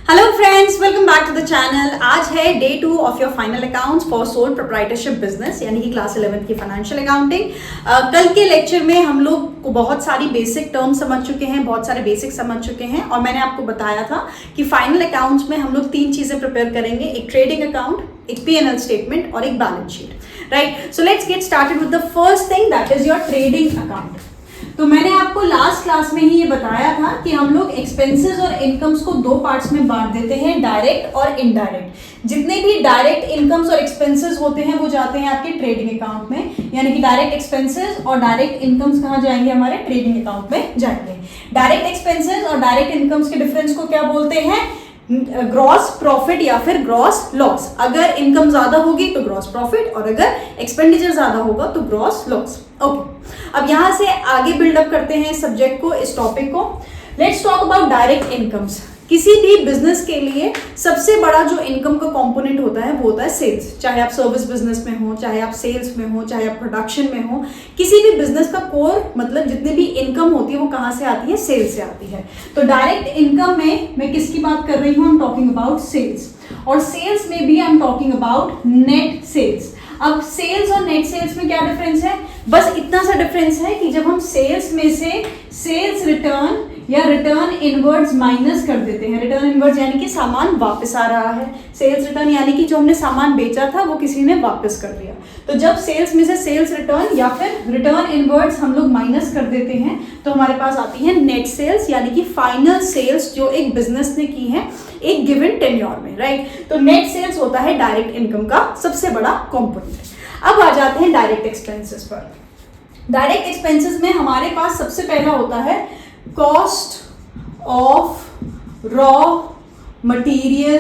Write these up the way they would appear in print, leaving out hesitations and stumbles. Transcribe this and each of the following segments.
Hello friends, welcome back to the channel. आज है day 2 of your final accounts for sole proprietorship business, यानी कि class 11th की financial accounting. कल के लेक्चर में हम लोग को बहुत सारी बेसिक टर्म्स समझ चुके हैं, बहुत सारे बेसिक समझ चुके हैं, और मैंने आपको बताया था कि फाइनल अकाउंट्स में हम लोग 3 चीजें प्रिपेयर करेंगे, एक ट्रेडिंग अकाउंट, एक P&L स्टेटमेंट और एक balance sheet. Right, so let's get started with the first thing, that is your trading account. तो मैंने आपको लास्ट क्लास में ही ये बताया था कि हम लोग एक्सपेंसेस और इनकम्स को 2 पार्ट्स में बांट देते हैं, डायरेक्ट और इनडायरेक्ट। जितने भी डायरेक्ट इनकम्स और एक्सपेंसेस होते हैं वो जाते हैं आपके ट्रेडिंग अकाउंट में, यानी कि डायरेक्ट एक्सपेंसेस और डायरेक्ट इनकम्स कहाँ जाएंगे? हमारे ट्रेडिंग अकाउंट में जाएंगे। डायरेक्ट एक्सपेंसेस और डायरेक्ट इनकम्स के डिफरेंस को क्या बोलते हैं? ग्रॉस प्रॉफिट या फिर ग्रॉस लॉस। अगर इनकम ज्यादा होगी तो ग्रॉस प्रॉफिट, और अगर एक्सपेंडिचर ज्यादा होगा तो ग्रॉस लॉस। ओके, अब यहां से आगे बिल्डअप करते हैं इस सब्जेक्ट को, इस टॉपिक को। Let's talk about direct incomes. किसी भी बिजनेस के लिए सबसे बड़ा जो इनकम का कंपोनेंट होता है वो होता है सेल्स। चाहे आप सर्विस बिजनेस में हो, चाहे आप सेल्स में हो, चाहे आप प्रोडक्शन में हो, किसी भी बिजनेस का कोर मतलब जितनी भी इनकम होती है वो कहाँ से आती है? सेल्स से आती है। तो डायरेक्ट इनकम में मैं किसकी बात कर रही हूँ? I am talking about sales, और सेल्स में भी I am talking about net sales. अब सेल्स और नेट सेल्स में क्या डिफरेंस है? बस इतना सा डिफरेंस है कि जब हम सेल्स में से सेल्स रिटर्न या रिटर्न इनवर्ड्स माइनस कर देते हैं, रिटर्न इनवर्ड्स यानी कि सामान वापस आ रहा है, सेल्स रिटर्न यानी कि जो हमने सामान बेचा था वो किसी ने वापस कर दिया। तो जब सेल्स में से सेल्स रिटर्न या फिर रिटर्न इनवर्ड्स हम लोग माइनस कर देते हैं तो हमारे पास आती है नेट सेल्स, यानी कि फाइनल सेल्स जो एक बिजनेस ने की है एक गिवन टेन्योर में। राइट, तो नेट सेल्स होता है डायरेक्ट इनकम का सबसे बड़ा कंपोनेंट। अब आ जाते हैं डायरेक्ट एक्सपेंसेस पर। डायरेक्ट एक्सपेंसेस में हमारे पास सबसे पहला होता है cost of raw material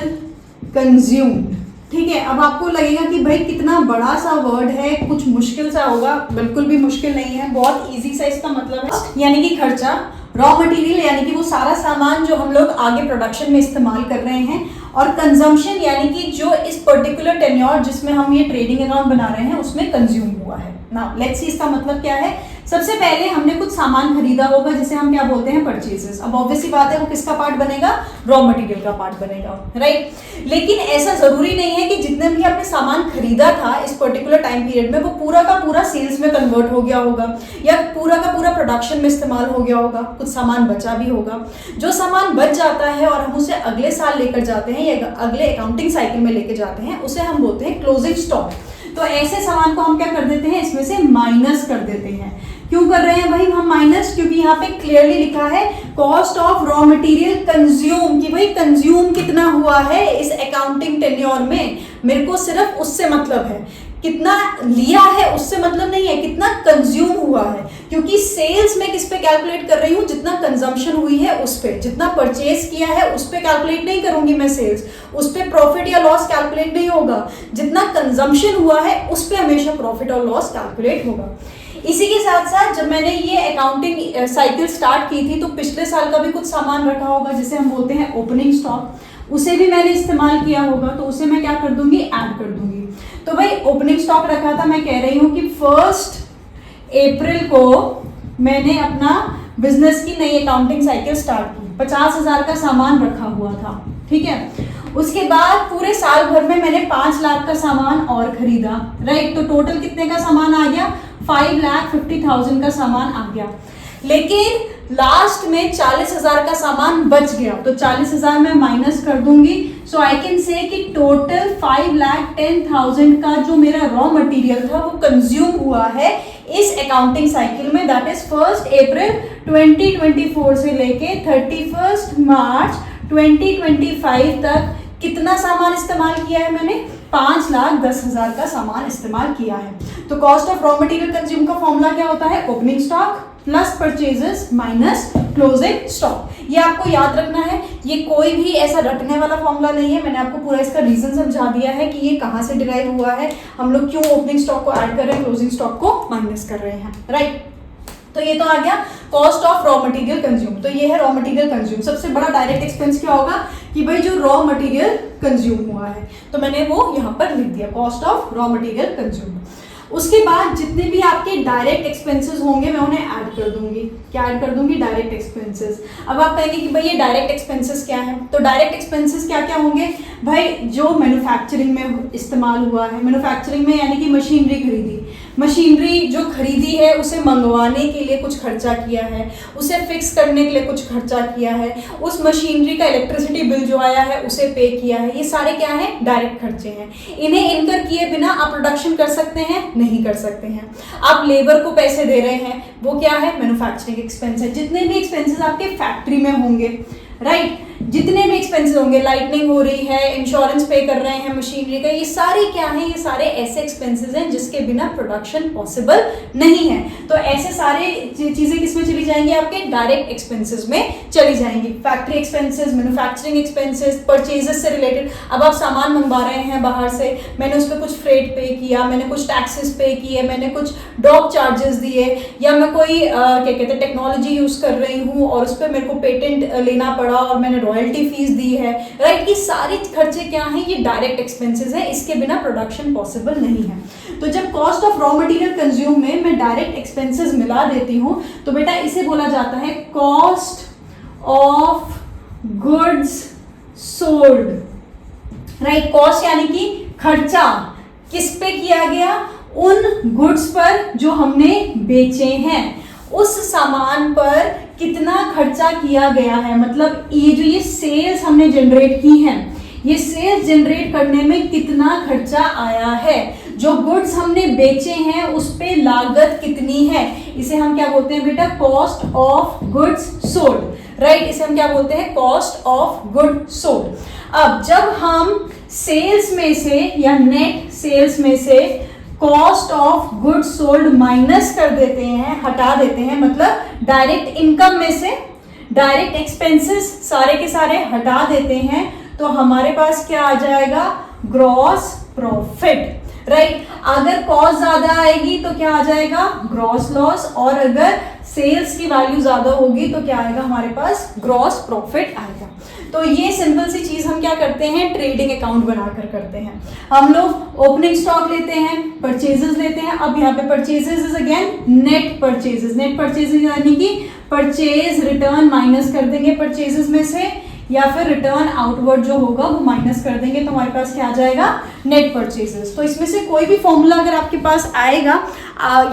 consumed. ठीक है, अब आपको लगेगा कि भाई कितना बड़ा सा वर्ड है, कुछ मुश्किल सा होगा। बिल्कुल भी मुश्किल नहीं है, बहुत इजी सा इसका मतलब है, यानी कि खर्चा। रॉ मटेरियल यानी कि वो सारा सामान जो हम लोग आगे प्रोडक्शन में इस्तेमाल कर रहे हैं, और कंजम्पशन यानी कि जो इस पर्टिकुलर टेन्योर जिसमें हम ये ट्रेडिंग अकाउंट बना रहे हैं उसमें कंज्यूम हुआ है। ना लेट्स सी इसका मतलब क्या है। सबसे पहले हमने कुछ सामान खरीदा होगा जिसे हम क्या बोलते हैं? परचेजेस। अब ऑब्वियसली बात है वो किसका पार्ट बनेगा? रॉ मटेरियल का पार्ट बनेगा। राइट, लेकिन ऐसा जरूरी नहीं है कि जितने भी आपने सामान खरीदा था इस पर्टिकुलर टाइम पीरियड में वो पूरा का पूरा सेल्स में कन्वर्ट हो गया होगा या पूरा का पूरा प्रोडक्शन में इस्तेमाल हो गया होगा। कुछ सामान बचा भी होगा। जो सामान बच जाता है और हम उसे अगले साल लेकर जाते हैं या अगले अकाउंटिंग साइकिल में लेकर जाते हैं उसे हम बोलते हैं क्लोजिंग स्टॉक। तो ऐसे सामान को हम क्या कर देते हैं? इसमें से माइनस कर देते हैं। क्यों कर रहे हैं भाई हम माइनस? क्योंकि यहाँ पे क्लियरली लिखा है cost of raw material consume, कि भाई कंज्यूम कितना हुआ है इस अकाउंटिंग टेन्योर में। मेरे को सिर्फ उससे मतलब है, कितना लिया है उससे मतलब नहीं है, कितना कंज्यूम हुआ है। क्योंकि सेल्स में किस पे कैलकुलेट कर रही हूँ? जितना कंजम्पशन हुई है उस पे, जितना परचेज किया है उस पे कैलकुलेट नहीं करूंगी मैं सेल्स, उस पे प्रॉफिट या लॉस कैलकुलेट नहीं होगा। जितना कंजम्पशन हुआ है उस पे हमेशा प्रॉफिट और लॉस कैलकुलेट होगा। इसी के साथ साथ जब मैंने ये अकाउंटिंग साइकिल स्टार्ट की थी तो पिछले साल का भी कुछ सामान रखा होगा जिसे हम बोलते हैं ओपनिंग स्टॉक, उसे भी मैंने इस्तेमाल किया होगा, तो उसे मैं क्या कर दूंगी? ऐड कर दूंगी। तो भाई ओपनिंग स्टॉक रखा था, मैं कह रही हूँ कि 1 अप्रैल को मैंने अपना बिजनेस की नई अकाउंटिंग साइकिल स्टार्ट की, 50,000 का सामान रखा हुआ था। ठीक है, उसके बाद पूरे साल भर में मैंने 5 लाख का सामान और खरीदा। राइट, तो टोटल कितने का सामान आ गया? 5,50,000 का सामान आ गया। लेकिन लास्ट में 40,000 का सामान बच गया, तो 40,000 मैं माइनस कर दूंगी। सो आई कैन से कि टोटल 5,10,000 का जो मेरा रॉ मटेरियल था वो कंज्यूम हुआ है इस अकाउंटिंग साइकिल में, दैट इज 1 अप्रैल 2024 से लेके 31 मार्च 2025 तक। कितना सामान इस्तेमाल किया है मैंने? 5,10,000 का सामान इस्तेमाल किया है। तो cost of raw material consume का फॉर्मूला क्या होता है? Opening stock plus purchases minus closing stock. ये आपको याद रखना है, ये कोई भी ऐसा रटने वाला फॉर्मूला नहीं है। मैंने आपको पूरा इसका रीजन समझा दिया है कि ये कहाँ से डिराइव हुआ है, हम लोग क्यों ओपनिंग स्टॉक को ऐड कर रहे हैं, क्लोजिंग स्टॉक को माइनस कर रहे हैं। राइट, तो ये तो आ गया cost of raw material consume. तो ये है रॉ मटेरियल कंज्यूम। सबसे बड़ा डायरेक्ट एक्सपेंस क्या होगा कि भाई जो रॉ मटेरियल कंज्यूम हुआ है, तो मैंने वो यहाँ पर लिख दिया, cost of raw material consume. उसके बाद जितने भी आपके डायरेक्ट एक्सपेंसेस होंगे मैं उन्हें ऐड कर दूंगी। क्या ऐड कर दूंगी? Direct expenses. अब आप कहेंगे कि भाई ये डायरेक्ट एक्सपेंसेस क्या है, तो डायरेक्ट एक्सपेंसेस क्या क्या होंगे भाई? जो मैन्युफैक्चरिंग में इस्तेमाल हुआ है, मैन्युफैक्चरिंग में यानी कि मशीनरी खरीदी, मशीनरी जो खरीदी है उसे मंगवाने के लिए कुछ खर्चा किया है, उसे फिक्स करने के लिए कुछ खर्चा किया है, उस मशीनरी का इलेक्ट्रिसिटी बिल जो आया है उसे पे किया है, ये सारे क्या है? डायरेक्ट खर्चे हैं। इन्हें इनकर किए बिना आप प्रोडक्शन कर सकते हैं? नहीं कर सकते हैं। आप लेबर को पैसे दे रहे हैं, वो क्या है? मैन्युफैक्चरिंग एक्सपेंस है। जितने भी एक्सपेंसेस आपके फैक्ट्री में होंगे, राइट, जितने भी एक्सपेंसेस होंगे, लाइटनिंग हो रही है, इंश्योरेंस पे कर रहे हैं मशीनरी का, ये सारे क्या हैं? ये सारे ऐसे एक्सपेंसेस हैं जिसके बिना प्रोडक्शन पॉसिबल नहीं है। तो ऐसे सारे चीजें किसमें चली जाएंगी? आपके डायरेक्ट एक्सपेंसेस में चली जाएंगी। Factory expenses, manufacturing expenses, purchases से रिलेटेड। अब आप सामान मंगवा रहे हैं बाहर से, मैंने उस पर कुछ फ्रेट पे किया, मैंने कुछ टैक्सेस पे किए, मैंने कुछ डॉक चार्जेस दिए, या मैं कोई क्या कहते हैं टेक्नोलॉजी यूज कर रही हूँ और उस पर मेरे को पेटेंट लेना पड़ा और मैंने रॉयल्टी फीस दी है, राइट। ये सारे खर्चे क्या हैं? ये डायरेक्ट एक्सपेंसेस है, इसके बिना प्रोडक्शन पॉसिबल नहीं है। तो जब cost of raw material consume में मैं डायरेक्ट एक्सपेंसेस मिला देती हूं तो बेटा इसे बोला जाता है cost of goods sold, right. Cost यानी कि खर्चा किस पे किया गया? उन गुड्स पर जो हमने बेचे हैं, उस सामान पर कितना खर्चा किया गया है। मतलब ये सेल्स हमने जनरेट की हैं, ये सेल्स जनरेट करने में कितना खर्चा आया है, जो गुड्स हमने बेचे हैं उस पे लागत कितनी है, इसे हम क्या बोलते हैं बेटा? Cost of goods sold, right. इसे हम क्या बोलते हैं? Cost of good sold. अब जब हम सेल्स में से या नेट सेल्स में से cost of good sold minus कर देते हैं, हटा देते हैं, मतलब डायरेक्ट इनकम में से डायरेक्ट एक्सपेंसेस सारे के सारे हटा देते हैं, तो हमारे पास क्या आ जाएगा? Gross profit, right. अगर कॉस्ट ज्यादा आएगी तो क्या आ जाएगा? ग्रॉस लॉस, और अगर सेल्स की वैल्यू ज्यादा होगी तो क्या आएगा हमारे पास? ग्रॉस प्रॉफिट आएगा। तो ये सिंपल सी चीज हम क्या करते हैं? ट्रेडिंग अकाउंट बनाकर करते हैं। हम लोग ओपनिंग स्टॉक लेते हैं, परचेजेस लेते हैं। अब यहाँ पे purchases is again net purchases. Net purchases यानी कि परचेज रिटर्न माइनस कर देंगे परचेजेस में से, या फिर रिटर्न आउटवर्ड जो होगा वो माइनस कर देंगे, तो हमारे पास क्या आ जाएगा? Net purchases. तो इसमें से कोई भी फॉर्मूला अगर आपके पास आएगा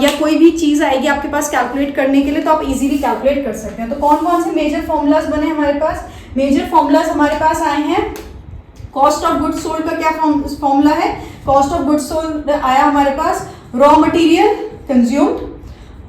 या कोई भी चीज आएगी आपके पास कैलकुलेट करने के लिए, तो आप इजीली कैलकुलेट कर सकते हैं। तो कौन कौन से मेजर फॉर्मूलाज बने हमारे पास? मेजर फॉर्मूलाज हमारे पास आए हैं। कॉस्ट ऑफ गुड्स सोल्ड का क्या फॉर्मूला है? कॉस्ट ऑफ गुड्स सोल्ड आया हमारे पास raw material consumed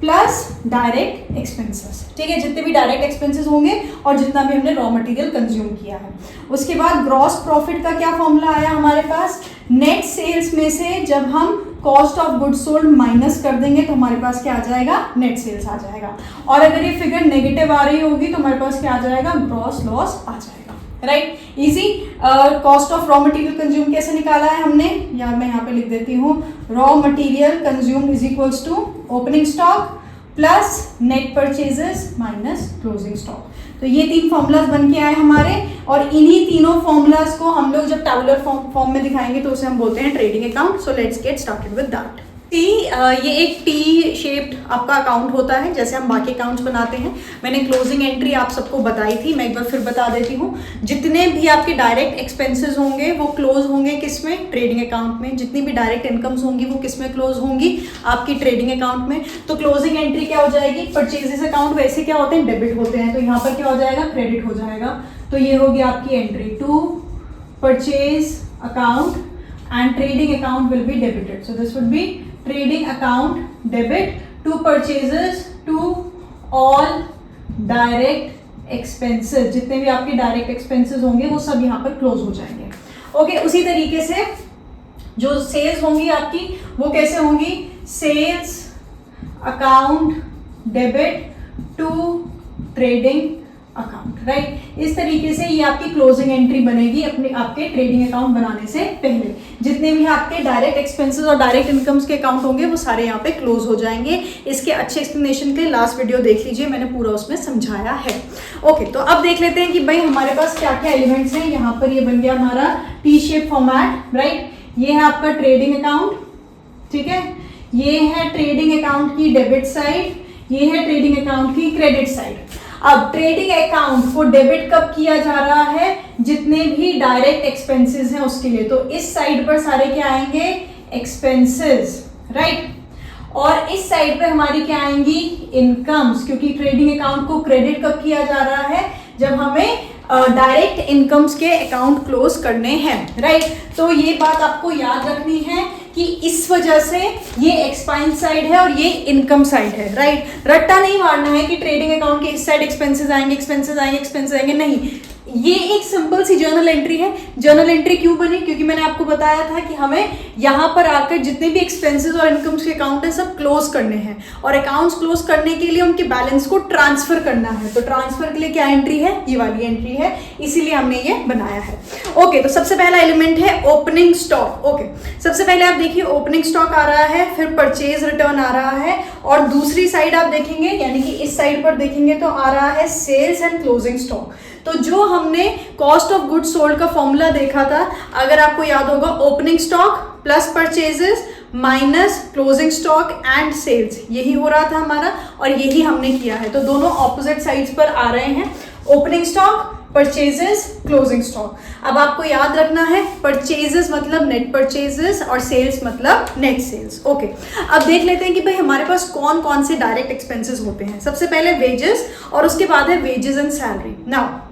plus direct expenses, ठीक है। जितने भी डायरेक्ट एक्सपेंसेस होंगे और जितना भी हमने रॉ मटेरियल कंज्यूम किया है। उसके बाद ग्रॉस प्रॉफिट का क्या फॉर्मूला आया हमारे पास? नेट सेल्स में से जब हम cost of goods sold minus कर देंगे तो हमारे पास क्या आ जाएगा? नेट सेल्स आ जाएगा। और अगर ये फिगर नेगेटिव आ रही होगी तो हमारे पास क्या आ जाएगा? ग्रॉस लॉस आ जाएगा, right. Easy. Cost of raw material consume कैसे निकाला है हमने? या मैं यहाँ पे लिख देती हूँ, raw material consume is equals to opening stock plus net purchases minus closing stock. तो ये तीन फॉर्मूलाज बन के आए हमारे, और इन्हीं तीनों फॉर्मूलाज को हम लोग जब टैबुलर फॉर्म में दिखाएंगे तो उसे हम बोलते हैं trading account. So let's get started with that. ये एक टी शेप्ड आपका अकाउंट होता है, जैसे हम बाकी अकाउंट्स बनाते हैं। मैंने क्लोजिंग एंट्री आप सबको बताई थी, मैं एक बार फिर बता देती हूँ। जितने भी आपके डायरेक्ट एक्सपेंसेस होंगे वो क्लोज होंगे किसमें? ट्रेडिंग अकाउंट में। जितनी भी डायरेक्ट इनकम्स होंगी वो किसमें क्लोज होंगी? आपकी ट्रेडिंग अकाउंट में। तो क्लोजिंग एंट्री क्या हो जाएगी? परचेजेस अकाउंट वैसे क्या होते हैं? डेबिट होते हैं, तो यहाँ पर क्या हो जाएगा? क्रेडिट हो जाएगा। तो ये होगी आपकी entry to purchase account and trading account will be debited. So this would be trading account debit to purchases to all direct expenses। जितने भी आपके डायरेक्ट एक्सपेंसेस होंगे वो सब यहाँ पर क्लोज हो जाएंगे। ओके, उसी तरीके से जो सेल्स होंगी आपकी वो कैसे होंगी? Sales account debit to trading account, right. इस तरीके से ये आपकी क्लोजिंग एंट्री बनेगी अपने आपके ट्रेडिंग अकाउंट बनाने से पहले। जितने भी आपके डायरेक्ट एक्सपेंसेस और डायरेक्ट इनकम्स के अकाउंट होंगे वो सारे यहाँ पे क्लोज हो जाएंगे। इसके अच्छे एक्सप्लेनेशन के लिए लास्ट वीडियो देख लीजिए, मैंने पूरा उसमें समझाया है। ओके, तो अब देख लेते हैं कि भाई हमारे पास क्या क्या एलिमेंट्स हैं। यहाँ पर ये बन गया हमारा टी शेप फॉर्मेट, राइट। ये है आपका ट्रेडिंग अकाउंट, ठीक है। ये है ट्रेडिंग अकाउंट की डेबिट साइड, ये है ट्रेडिंग अकाउंट की क्रेडिट साइड। अब ट्रेडिंग अकाउंट को डेबिट कब किया जा रहा है, जितने भी डायरेक्ट एक्सपेंसेस हैं उसके लिए। तो इस साइड पर सारे क्या आएंगे, एक्सपेंसेस, राइट। और इस साइड पे हमारी क्या आएंगी, इनकम्स, क्योंकि ट्रेडिंग अकाउंट को क्रेडिट कब किया जा रहा है, जब हमें डायरेक्ट इनकम्स के अकाउंट क्लोज करने हैं, राइट। तो ये बात आपको याद रखनी है कि इस वजह से ये एक्सपेंस साइड है और ये इनकम साइड है, राइट। रट्टा नहीं मारना है कि ट्रेडिंग अकाउंट के इस साइड एक्सपेंसेस आएंगे, एक्सपेंसेस आएंगे, एक्सपेंसेस आएंगे, नहीं। ये एक सिंपल सी जर्नल एंट्री है। जर्नल एंट्री क्यों बनी, क्योंकि मैंने आपको बताया था कि हमें यहाँ पर आकर जितने भी एक्सपेंसेस और इनकम्स के अकाउंट है सब क्लोज करने हैं, और अकाउंट्स क्लोज करने के लिए उनके बैलेंस को ट्रांसफर करना है। तो ट्रांसफर के लिए क्या एंट्री है, ये वाली एंट्री है, इसीलिए हमने ये बनाया है। ओके, तो सबसे पहला एलिमेंट है ओपनिंग स्टॉक। ओके, सबसे पहले आप देखिए ओपनिंग स्टॉक आ रहा है, फिर परचेज रिटर्न आ रहा है, और दूसरी साइड आप देखेंगे यानी कि इस साइड पर देखेंगे तो आ रहा है सेल्स एंड क्लोजिंग स्टॉक। तो जो हमने कॉस्ट ऑफ गुड्स सोल्ड का फॉर्मूला देखा था, अगर आपको याद होगा, opening stock plus purchases minus closing stock and sales, यही हो रहा था हमारा, और यही हमने किया है। तो दोनों ऑपोजिट साइड्स पर आ रहे हैं, opening stock, purchases, closing stock. अब आपको याद रखना है परचेजेस मतलब नेट परचेजेस और सेल्स मतलब नेट सेल्स। ओके, अब देख लेते हैं कि भाई हमारे पास कौन कौन से डायरेक्ट एक्सपेंसेस होते हैं। सबसे पहले वेजेस, और उसके बाद है wages and salary. Now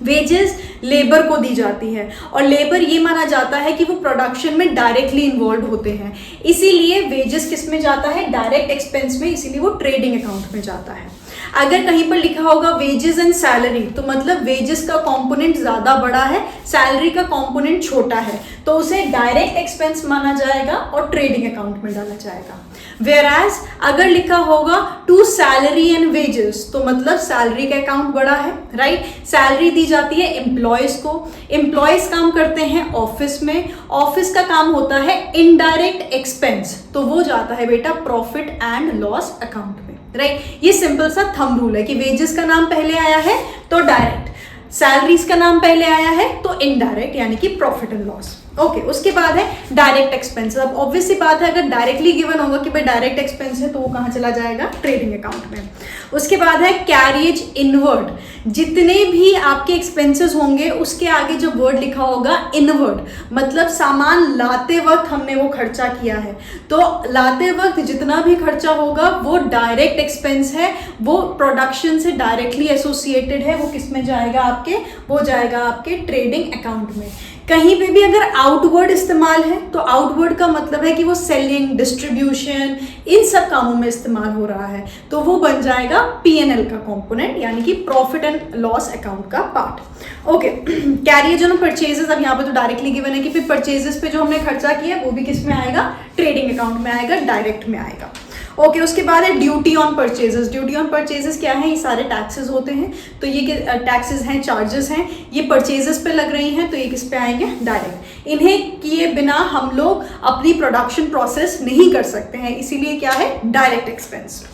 wages labour को दी जाती है, और लेबर ये माना जाता है कि वो प्रोडक्शन में डायरेक्टली इन्वॉल्व होते हैं, इसीलिए वेजेस किस में जाता है, डायरेक्ट एक्सपेंस में, इसीलिए वो ट्रेडिंग अकाउंट में जाता है। अगर कहीं पर लिखा होगा वेजेस एंड सैलरी, तो मतलब वेजेस का कंपोनेंट ज्यादा बड़ा है, सैलरी का कंपोनेंट छोटा है, तो उसे डायरेक्ट एक्सपेंस माना जाएगा और ट्रेडिंग अकाउंट में डाला जाएगा। Whereas अगर लिखा होगा टू सैलरी एंड वेजेस, तो मतलब सैलरी का अकाउंट बड़ा है, राइट। सैलरी दी जाती है एम्प्लॉयज को, एम्प्लॉयज काम करते हैं ऑफिस में, ऑफिस का काम होता है इनडायरेक्ट एक्सपेंस, तो वो जाता है बेटा प्रॉफिट एंड लॉस अकाउंट में, राइट। ये सिंपल सा थंब रूल है कि वेजेस का नाम पहले आया है तो डायरेक्ट, सैलरीज का नाम पहले आया है तो इनडायरेक्ट यानी कि प्रॉफिट एंड लॉस। ओके, उसके बाद है डायरेक्ट एक्सपेंस। अब ऑब्वियस सी बात है, अगर डायरेक्टली गिवन होगा कि भाई डायरेक्ट एक्सपेंस है तो वो कहाँ चला जाएगा, ट्रेडिंग अकाउंट में। उसके बाद है कैरियज इनवर्ड, जितने भी आपके एक्सपेंसेस होंगे उसके आगे जो वर्ड लिखा होगा इनवर्ड, मतलब सामान लाते वक्त हमने वो खर्चा किया है, तो लाते वक्त जितना भी खर्चा होगा वो डायरेक्ट एक्सपेंस है, वो प्रोडक्शन से डायरेक्टली एसोसिएटेड है, वो किस में जाएगा आपके, वो जाएगा आपके ट्रेडिंग अकाउंट में। कहीं पे भी अगर आउटवर्ड इस्तेमाल है तो आउटवर्ड का मतलब है कि वो सेलिंग, डिस्ट्रीब्यूशन, इन सब कामों में इस्तेमाल हो रहा है, तो वो बन जाएगा P&L का कंपोनेंट यानी कि प्रॉफिट एंड लॉस अकाउंट का पार्ट। ओके, कैरियर जो ना परचेजेस, अब यहाँ पे तो डायरेक्टली गिवन है कि फिर परचेजेस पे जो हमने खर्चा किया वो भी किस में आएगा, ट्रेडिंग अकाउंट में आएगा, डायरेक्ट में आएगा। ओके, उसके बाद है duty on purchases. Duty on purchases क्या है, ये सारे टैक्सेस होते हैं, तो ये टैक्सेस हैं, चार्जेस हैं, ये परचेजेस पे लग रही हैं, तो ये किस पे आएंगे, डायरेक्ट। इन्हें किए बिना हम लोग अपनी प्रोडक्शन प्रोसेस नहीं कर सकते हैं, इसीलिए क्या है, direct expense.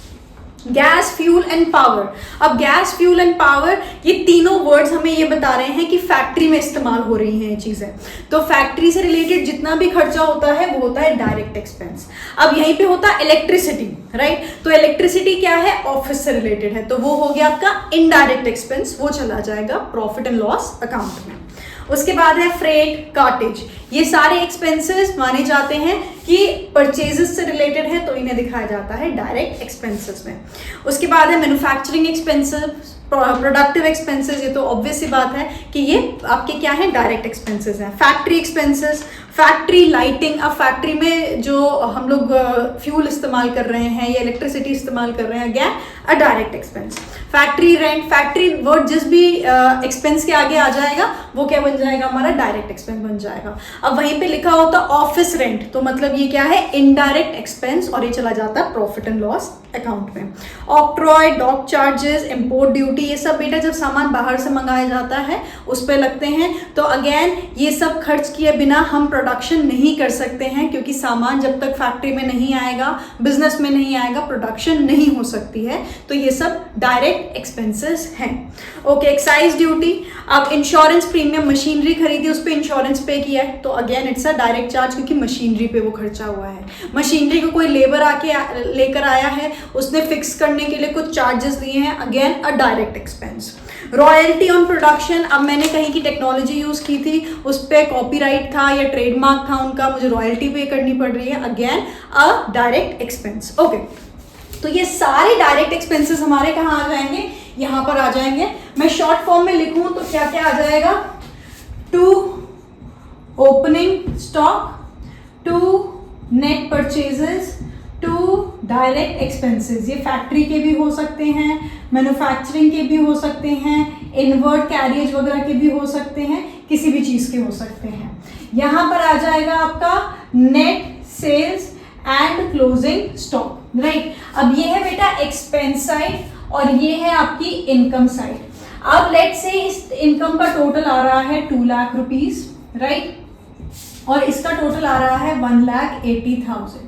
Gas, fuel and power. अब गैस, फ्यूल एंड पावर, ये तीनों वर्ड्स हमें ये बता रहे हैं कि फैक्ट्री में इस्तेमाल हो रही हैं ये चीजें, तो फैक्ट्री से रिलेटेड जितना भी खर्चा होता है वो होता है डायरेक्ट एक्सपेंस। अब यहीं पे होता है इलेक्ट्रिसिटी, राइट, तो इलेक्ट्रिसिटी क्या है, ऑफिस से रिलेटेड है, तो वो हो गया आपका इनडायरेक्ट एक्सपेंस, वो चला जाएगा प्रॉफिट एंड लॉस अकाउंट में। उसके बाद है फ्रेट, कार्टेज, ये सारे एक्सपेंसेस माने जाते हैं कि परचेजेस से रिलेटेड है, तो इन्हें दिखाया जाता है डायरेक्ट एक्सपेंसेस में। उसके बाद है मैन्युफैक्चरिंग एक्सपेंसेस, प्रोडक्टिव एक्सपेंसेस, ये तो ऑब्वियस सी बात है कि ये आपके क्या है, डायरेक्ट एक्सपेंसेस हैं। फैक्ट्री एक्सपेंसेस, फैक्ट्री लाइटिंग, अब फैक्ट्री में जो हम लोग फ्यूल इस्तेमाल कर रहे हैं या इलेक्ट्रिसिटी इस्तेमाल कर रहे हैं, again a direct expense. Factory rent, factory word जिस भी एक्सपेंस के आगे आ जाएगा वो क्या बन जाएगा, हमारा डायरेक्ट एक्सपेंस बन जाएगा। अब वहीं पे लिखा होता ऑफिस रेंट, तो मतलब ये क्या है, इनडायरेक्ट एक्सपेंस, और ये चला जाता है प्रॉफिट एंड लॉस अकाउंट में। Octroi, dock charges, import duty, ये सब बेटा जब सामान बाहर से मंगाया जाता है उस पर लगते हैं। तो अगेन ये सब खर्च किए बिना हम प्रोडक्शन नहीं कर सकते हैं, क्योंकि सामान जब तक फैक्ट्री में नहीं आएगा, बिजनेस में नहीं आएगा, प्रोडक्शन नहीं हो सकती है। तो ये सब डायरेक्ट एक्सपेंसेस हैं। Okay, excise duty. अब इंश्योरेंस प्रीमियम, मशीनरी खरीदी उस पर इंश्योरेंस पे किया है, तो again it's a direct charge, क्योंकि मशीनरी पे वो खर्चा हुआ है। मशीनरी को कोई लेबर आके लेकर आया है, उसने फिक्स करने के लिए कुछ चार्जेस दिए हैं, again a direct expense. Royalty on production, अब मैंने कहीं की टेक्नोलॉजी यूज की थी, उस पर कॉपीराइट था या ट्रेडमार्क था उनका, मुझे रॉयल्टी पे करनी पड़ रही है, again a direct expense. Okay, तो ये सारे डायरेक्ट एक्सपेंसेस हमारे कहाँ आ जाएंगे, यहाँ पर आ जाएंगे। मैं शॉर्ट फॉर्म में लिखूं तो क्या क्या आ जाएगा, to opening stock, to net purchases, to direct expenses. ये फैक्ट्री के भी हो सकते हैं, मैन्युफैक्चरिंग के भी हो सकते हैं, इनवर्ड कैरियज वगैरह के भी हो सकते हैं, किसी भी चीज़ के हो सकते हैं। यहाँ पर आ जाएगा आपका net sales and closing stock, right. अब ये है बेटा एक्सपेंस साइड और ये है आपकी इनकम साइड। अब लेट से इस इनकम का टोटल आ रहा है 2 लाख रुपीज, राइट, और इसका टोटल आ रहा है 1,80,000,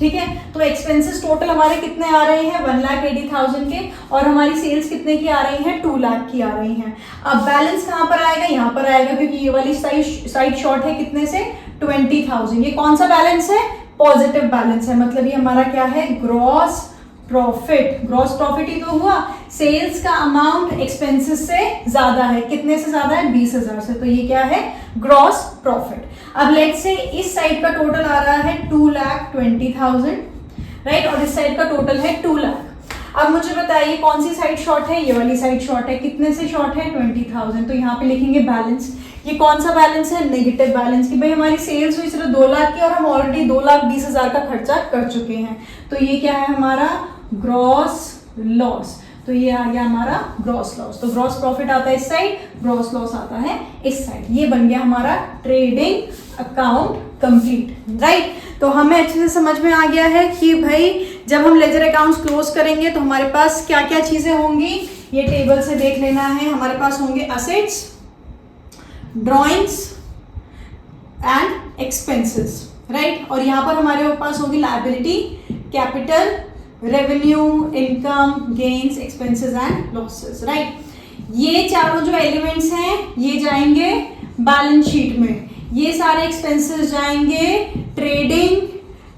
ठीक है। तो एक्सपेंसेस टोटल हमारे कितने आ रहे हैं, 1,80,000 के, और हमारी सेल्स कितने की आ रही हैं, 2 लाख की आ रही हैं। अब बैलेंस कहाँ पर आएगा, यहाँ पर आएगा, क्योंकि ये वाली साइड शॉर्ट है कितने से, 20,000। ये कौन सा बैलेंस है, पॉजिटिव बैलेंस है, मतलब ये हमारा क्या है, ग्रॉस प्रॉफिट। ग्रॉस प्रॉफिट ही तो हुआ, सेल्स का अमाउंट एक्सपेंसेस से ज्यादा है, कितने से ज्यादा है, 20,000 से, तो ये क्या है, ग्रॉस प्रॉफिट। अब लेट से इस साइड का टोटल आ रहा है 2,20,000, राइट, और इस साइड का टोटल है 2 लाख। अब मुझे बताइए कौन सी साइड शॉर्ट है, ये वाली साइड शॉर्ट है, कितने से शॉर्ट है, 20,000, तो यहाँ पे लिखेंगे बैलेंस। ये कौन सा बैलेंस है, नेगेटिव बैलेंस, कि भाई हमारी सेल्स हुई सिर्फ 2 लाख की और हम ऑलरेडी 2,20,000 का खर्चा कर चुके हैं, तो ये क्या है हमारा ग्रॉस लॉस। तो ये आ गया हमारा ग्रॉस लॉस। तो ग्रॉस प्रॉफिट आता है इस साइड, ग्रॉस लॉस आता है इस साइड। ये बन गया हमारा ट्रेडिंग अकाउंट कंप्लीट, राइट। तो हमें अच्छे से समझ में आ गया है कि भाई जब हम लेजर अकाउंट्स क्लोज करेंगे तो हमारे पास क्या क्या चीजें होंगी, ये टेबल से देख लेना है। हमारे पास होंगे assets, drawings and expenses, right, और यहाँ पर हमारे पास होगी liability, capital, revenue, income, gains, expenses and losses, right. ये चारों जो एलिमेंट्स हैं ये जाएंगे बैलेंस शीट में, ये सारे एक्सपेंसेस जाएंगे ट्रेडिंग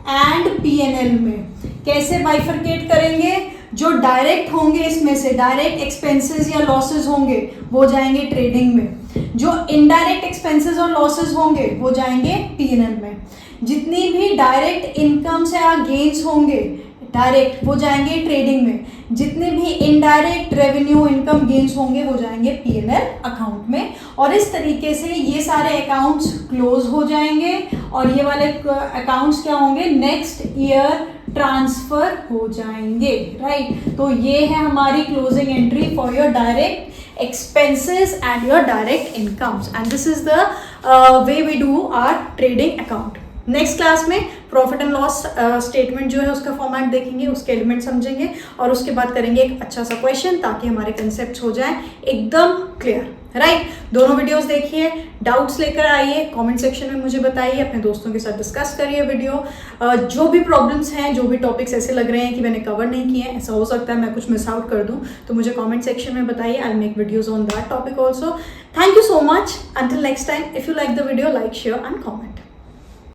एंड P&L में। कैसे बाइफरकेट करेंगे, जो डायरेक्ट होंगे इसमें से, डायरेक्ट एक्सपेंसेस या लॉसेस होंगे वो जाएंगे ट्रेडिंग में, जो इनडायरेक्ट एक्सपेंसेस और लॉसेस होंगे वो जाएंगे P&L में, जितनी भी डायरेक्ट इनकम्स या गेन्स होंगे डायरेक्ट वो जाएंगे ट्रेडिंग में, जितने भी इनडायरेक्ट रेवेन्यू इनकम गेन्स होंगे वो जाएंगे P&L अकाउंट में। और इस तरीके से ये सारे अकाउंट्स क्लोज हो जाएंगे और ये वाले अकाउंट्स क्या होंगे, नेक्स्ट ईयर ट्रांसफर हो जाएंगे, राइट। तो ये है हमारी closing entry for your direct expenses and your direct incomes, and this is the way we do our trading account. Next class में प्रॉफिट एंड लॉस स्टेटमेंट जो है उसका फॉर्मेट देखेंगे, उसके एलिमेंट समझेंगे और उसके बाद करेंगे एक अच्छा सा क्वेश्चन, ताकि हमारे कंसेप्ट हो जाए एकदम क्लियर, राइट। दोनों वीडियोस देखिए, डाउट्स लेकर आइए, कमेंट सेक्शन में मुझे बताइए, अपने दोस्तों के साथ डिस्कस करिए वीडियो। जो भी प्रॉब्लम्स हैं, जो भी टॉपिक्स ऐसे लग रहे हैं कि मैंने कवर नहीं किए हैं, ऐसा हो सकता है मैं कुछ मिस आउट कर दूं, तो मुझे कमेंट सेक्शन में बताइए। I make videos on that topic also. Thank you so much. Until next time, if you like the video, like, share and comment.